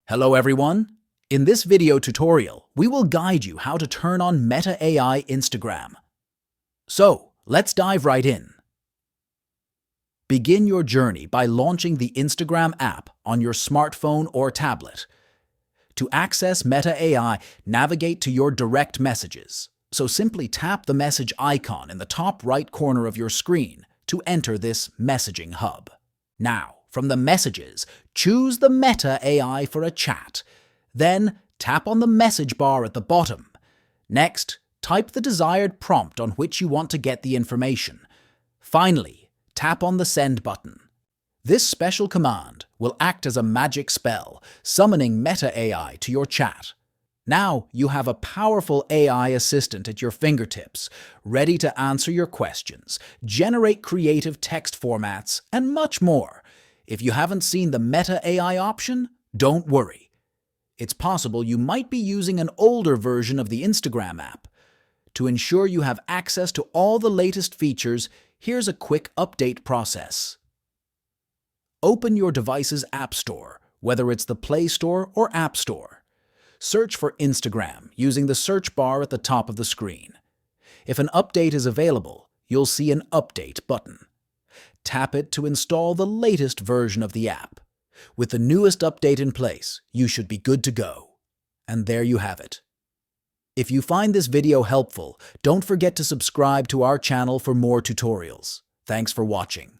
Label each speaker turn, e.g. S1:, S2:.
S1: Hello everyone! In this video tutorial, we will guide you how to turn on Meta AI Instagram. So, let's dive right in. Begin your journey by launching the Instagram app on your smartphone or tablet. To access Meta AI, navigate to your direct messages. So simply tap the message icon in the top right corner of your screen to enter this messaging hub. Now, from the messages, choose the Meta AI for a chat. Then, tap on the message bar at the bottom. Next, type the desired prompt on which you want to get the information. Finally, tap on the send button. This special command will act as a magic spell, summoning Meta AI to your chat. Now you have a powerful AI assistant at your fingertips, ready to answer your questions, generate creative text formats, and much more. If you haven't seen the Meta AI option, don't worry. It's possible you might be using an older version of the Instagram app. To ensure you have access to all the latest features, here's a quick update process. Open your device's App Store, whether it's the Play Store or App Store. Search for Instagram using the search bar at the top of the screen. If an update is available, you'll see an Update button. Tap it to install the latest version of the app. With the newest update in place, you should be good to go. And there you have it. If you find this video helpful, don't forget to subscribe to our channel for more tutorials. Thanks for watching.